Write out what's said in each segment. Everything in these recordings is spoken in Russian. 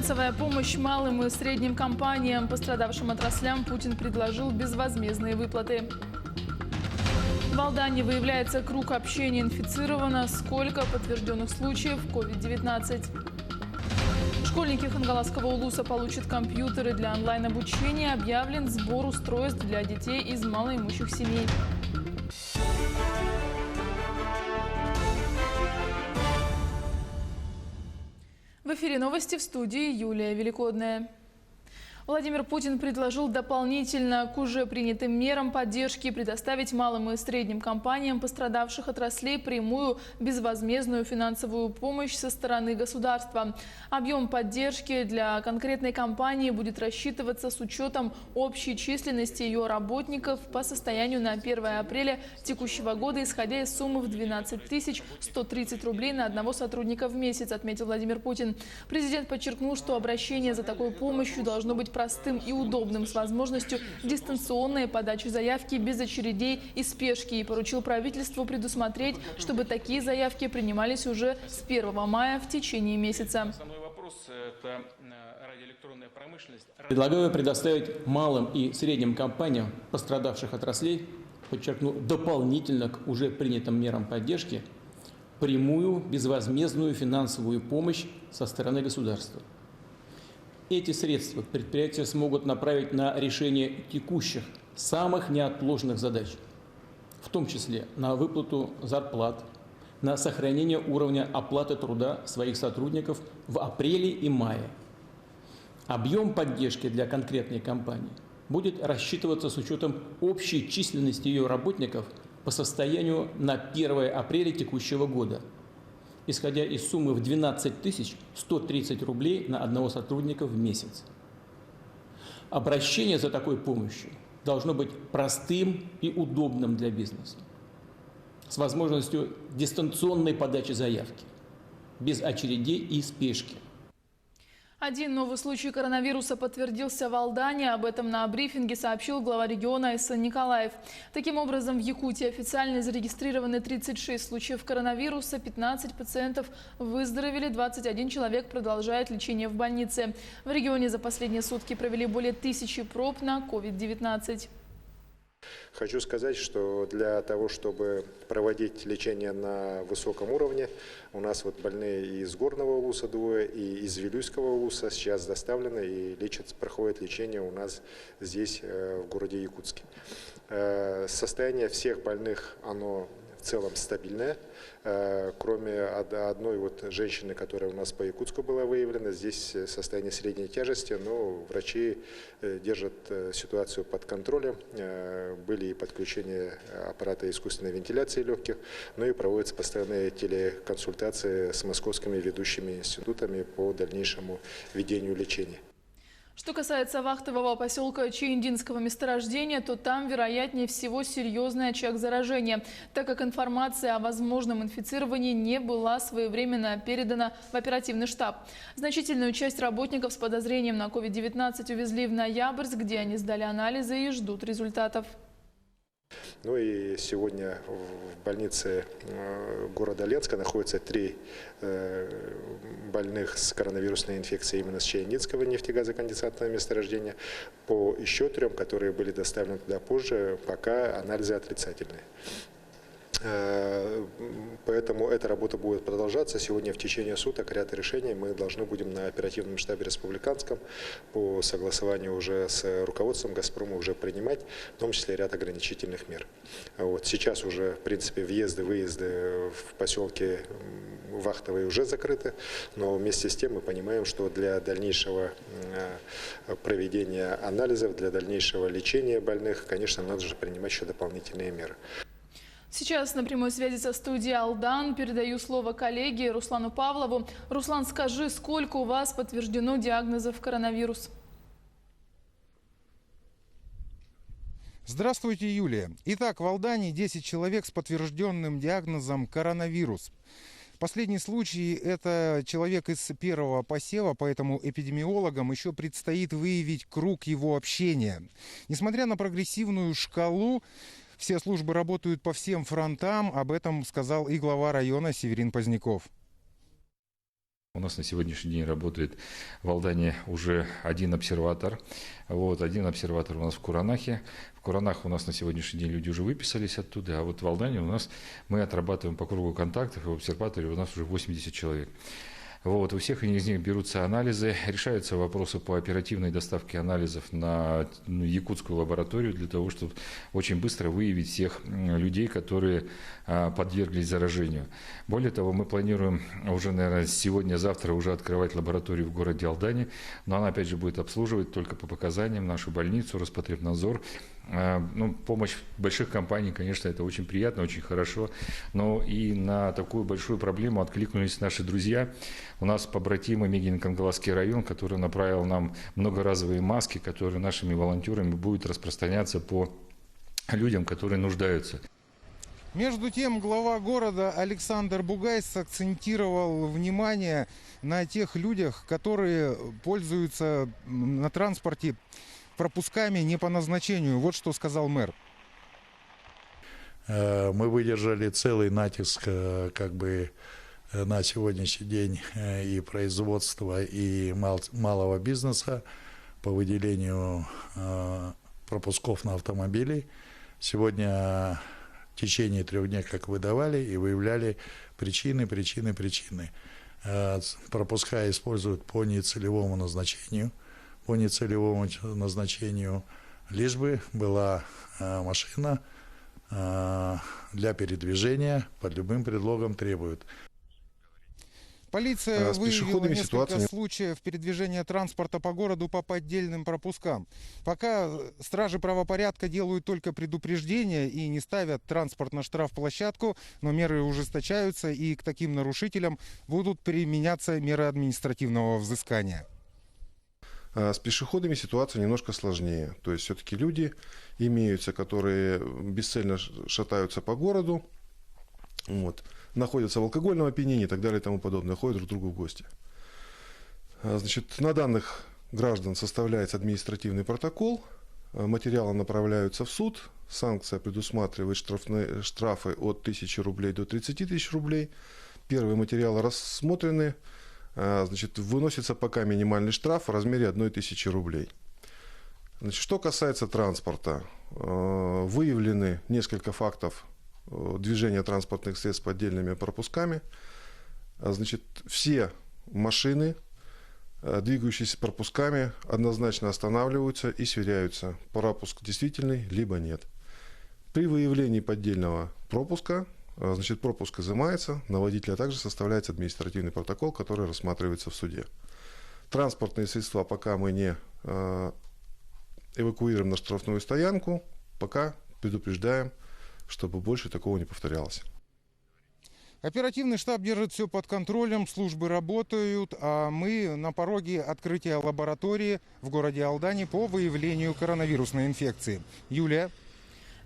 Финансовая помощь малым и средним компаниям, пострадавшим отраслям, Путин предложил безвозмездные выплаты. В Алдане выявляется круг общения инфицировано. Сколько подтвержденных случаев COVID-19. Школьники Хангаласского улуса получат компьютеры для онлайн-обучения. Объявлен сбор устройств для детей из малоимущих семей. В эфире новости, в студии Юлия Великодная. Владимир Путин предложил дополнительно к уже принятым мерам поддержки предоставить малым и средним компаниям пострадавших отраслей прямую безвозмездную финансовую помощь со стороны государства. Объем поддержки для конкретной компании будет рассчитываться с учетом общей численности ее работников по состоянию на 1 апреля текущего года, исходя из суммы в 12 130 рублей на одного сотрудника в месяц, отметил Владимир Путин. Президент подчеркнул, что обращение за такой помощью должно быть простым и удобным, с возможностью дистанционной подачи заявки без очередей и спешки, и поручил правительству предусмотреть, чтобы такие заявки принимались уже с 1 мая в течение месяца. Предлагаю предоставить малым и средним компаниям пострадавших отраслей, подчеркну, дополнительно к уже принятым мерам поддержки, прямую безвозмездную финансовую помощь со стороны государства. Эти средства предприятия смогут направить на решение текущих, самых неотложных задач, в том числе на выплату зарплат, на сохранение уровня оплаты труда своих сотрудников в апреле и мае. Объем поддержки для конкретной компании будет рассчитываться с учетом общей численности ее работников по состоянию на 1 апреля текущего года, исходя из суммы в 12 130 рублей на одного сотрудника в месяц. Обращение за такой помощью должно быть простым и удобным для бизнеса, с возможностью дистанционной подачи заявки, без очередей и спешки. Один новый случай коронавируса подтвердился в Алдане. Об этом на брифинге сообщил глава региона Айсан Николаев. Таким образом, в Якутии официально зарегистрированы 36 случаев коронавируса, 15 пациентов выздоровели, 21 человек продолжает лечение в больнице. В регионе за последние сутки провели более 1000 проб на COVID-19. Хочу сказать, что для того, чтобы проводить лечение на высоком уровне, у нас вот больные из Горного улуса двое и из Вилюйского улуса сейчас доставлены и проходят лечение у нас здесь, в городе Якутске. Состояние всех больных, оно в целом стабильное, кроме одной вот женщины, которая у нас по Якутску была выявлена. Здесь состояние средней тяжести, но врачи держат ситуацию под контролем. Были и подключения аппарата искусственной вентиляции легких, но и проводятся постоянные телеконсультации с московскими ведущими институтами по дальнейшему ведению лечения. Что касается вахтового поселка Чаиндинского месторождения, то там, вероятнее всего, серьезный очаг заражения, так как информация о возможном инфицировании не была своевременно передана в оперативный штаб. Значительную часть работников с подозрением на COVID-19 увезли в Ноябрьск, где они сдали анализы и ждут результатов. Ну и сегодня в больнице города Ленска находится 3 больных с коронавирусной инфекцией именно с Чаиндинского нефтегазоконденсатного месторождения. По еще 3, которые были доставлены туда позже, пока анализы отрицательные. Поэтому эта работа будет продолжаться. Сегодня в течение суток ряд решений мы должны будем на оперативном штабе республиканском по согласованию уже с руководством «Газпрома» уже принимать, в том числе ряд ограничительных мер. Вот сейчас уже, в принципе, въезды-выезды в поселке Вахтовые уже закрыты, но вместе с тем мы понимаем, что для дальнейшего проведения анализов, для дальнейшего лечения больных, конечно, надо же принимать еще дополнительные меры. Сейчас на прямой связи со студией Алдан передаю слово коллеге Руслану Павлову. Руслан, скажи, сколько у вас подтверждено диагнозов коронавирус? Здравствуйте, Юлия. Итак, в Алдане 10 человек с подтвержденным диагнозом коронавирус. Последний случай – это человек из первого посева, поэтому эпидемиологам еще предстоит выявить круг его общения. Несмотря на прогрессивную шкалу, все службы работают по всем фронтам, об этом сказал и глава района Северин Поздняков. У нас на сегодняшний день работает в Алдане уже один обсерватор. Один обсерватор у нас в Куранахе. В Куранах у нас на сегодняшний день люди уже выписались оттуда, а вот в Алдане у нас мы отрабатываем по кругу контактов, и в обсерваторе у нас уже 80 человек. У всех из них берутся анализы, решаются вопросы по оперативной доставке анализов на якутскую лабораторию для того, чтобы очень быстро выявить всех людей, которые подверглись заражению. Более того, мы планируем уже, наверное, сегодня-завтра уже открывать лабораторию в городе Алдане, но она, опять же, будет обслуживать только по показаниям нашу больницу, Роспотребнадзор. Помощь больших компаний, конечно, это очень приятно, очень хорошо, но и на такую большую проблему откликнулись наши друзья. У нас побратимы Мегино-Кангаласский район, который направил нам многоразовые маски, которые нашими волонтерами будут распространяться по людям, которые нуждаются. Между тем, глава города Александр Бугайс акцентировал внимание на тех людях, которые пользуются на транспорте пропусками не по назначению. Вот что сказал мэр. Мы выдержали целый натиск на сегодняшний день и производства, и малого бизнеса по выделению пропусков на автомобили. Сегодня в течение 3 дней как выдавали и выявляли причины. Пропуска используют по нецелевому назначению, лишь бы была машина для передвижения, под любым предлогом требуют. Полиция выявила несколько случаев передвижения транспорта по городу по поддельным пропускам. Пока стражи правопорядка делают только предупреждения и не ставят транспорт на штрафплощадку, но меры ужесточаются, и к таким нарушителям будут применяться меры административного взыскания. С пешеходами ситуация немножко сложнее. То есть все-таки люди имеются, которые бесцельно шатаются по городу, находятся в алкогольном опьянении и так далее и тому подобное, ходят друг к другу в гости. На данных граждан составляется административный протокол, материалы направляются в суд, санкция предусматривает штрафы от 1000 рублей до 30 тысяч рублей. Первые материалы рассмотрены. Выносится пока минимальный штраф в размере 1000 рублей. Что касается транспорта, выявлены несколько фактов движения транспортных средств с поддельными пропусками. Все машины, двигающиеся пропусками, однозначно останавливаются и сверяются, пропуск действительный, либо нет. При выявлении поддельного пропуска, пропуск изымается, на водителя также составляется административный протокол, который рассматривается в суде. Транспортные средства пока мы не эвакуируем на штрафную стоянку, пока предупреждаем, чтобы больше такого не повторялось. Оперативный штаб держит все под контролем, службы работают, а мы на пороге открытия лаборатории в городе Алдане по выявлению коронавирусной инфекции. Юлия.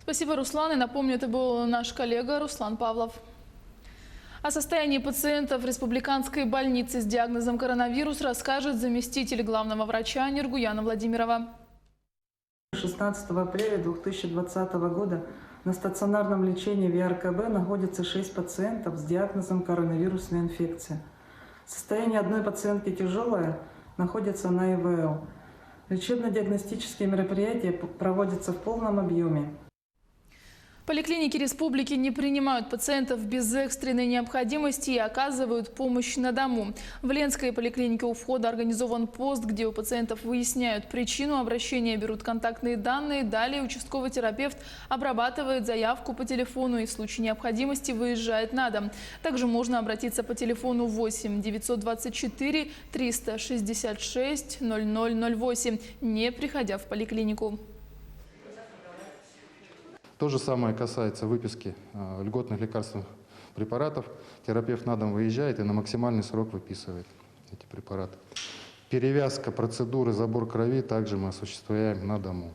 Спасибо, Руслан. И напомню, это был наш коллега Руслан Павлов. О состоянии пациентов республиканской больницы с диагнозом коронавирус расскажет заместитель главного врача Нургуяна Владимирова. 16 апреля 2020 года на стационарном лечении в ЯРКБ находится 6 пациентов с диагнозом коронавирусная инфекция. Состояние одной пациентки тяжелое, находится на ИВЛ. Лечебно-диагностические мероприятия проводятся в полном объеме. Поликлиники республики не принимают пациентов без экстренной необходимости и оказывают помощь на дому. В Ленской поликлинике у входа организован пост, где у пациентов выясняют причину обращения, берут контактные данные. Далее участковый терапевт обрабатывает заявку по телефону и в случае необходимости выезжает на дом. Также можно обратиться по телефону 8 924 366 0008, не приходя в поликлинику. То же самое касается выписки льготных лекарственных препаратов. Терапевт на дом выезжает и на максимальный срок выписывает эти препараты. Перевязка, процедуры, забор крови также мы осуществляем на дому.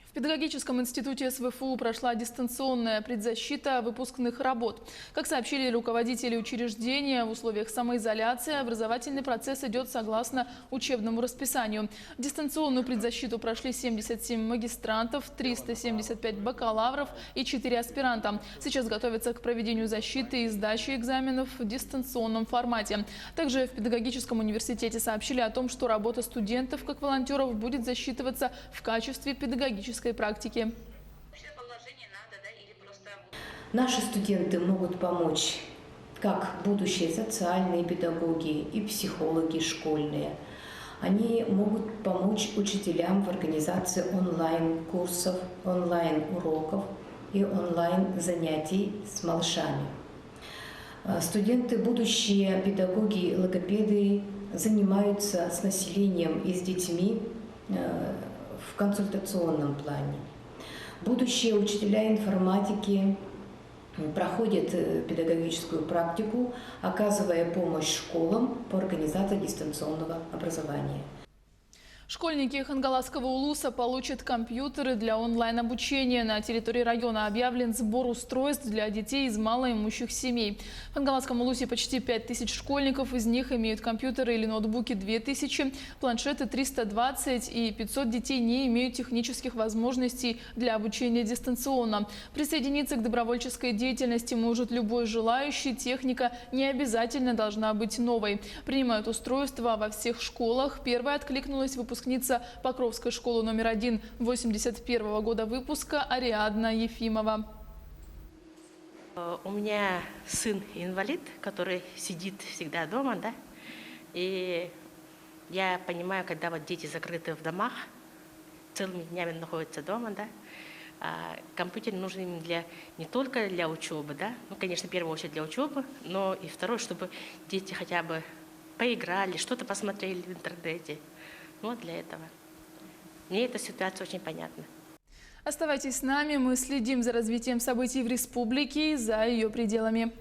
В педагогическом институте СВФУ прошла дистанционная предзащита выпускных работ. Как сообщили руководители учреждения, в условиях самоизоляции образовательный процесс идет согласно учебному расписанию. Дистанционную предзащиту прошли 77 магистрантов, 375 бакалавров и 4 аспиранта. Сейчас готовятся к проведению защиты и сдачи экзаменов в дистанционном формате. Также в педагогическом университете сообщили о том, что работа студентов как волонтеров будет засчитываться в качестве педагогической практики. Наши студенты могут помочь как будущие социальные педагоги и психологи школьные. Они могут помочь учителям в организации онлайн-курсов, онлайн-уроков и онлайн-занятий с малышами. Студенты, будущие педагоги и логопеды занимаются с населением и с детьми в консультационном плане. Будущие учителя информатики проходят педагогическую практику, оказывая помощь школам по организации дистанционного образования. Школьники Хангаласского улуса получат компьютеры для онлайн-обучения. На территории района объявлен сбор устройств для детей из малоимущих семей. В Хангаласском улусе почти 5000 школьников, из них имеют компьютеры или ноутбуки 2000, планшеты 320 и 500 детей не имеют технических возможностей для обучения дистанционно. Присоединиться к добровольческой деятельности может любой желающий. Техника не обязательно должна быть новой. Принимают устройства во всех школах. Первая откликнулась выпускница Покровской школы номер 1 81 года выпуска Ариадна Ефимова. У меня сын инвалид, который сидит всегда дома, да, и я понимаю, когда вот дети закрыты в домах, целыми днями находятся дома, да, компьютер нужен им не только для учебы, да, ну, конечно, в первую очередь для учебы, но и второе, чтобы дети хотя бы поиграли, что-то посмотрели в интернете. Вот для этого. Мне эта ситуация очень понятна. Оставайтесь с нами, мы следим за развитием событий в республике и за ее пределами.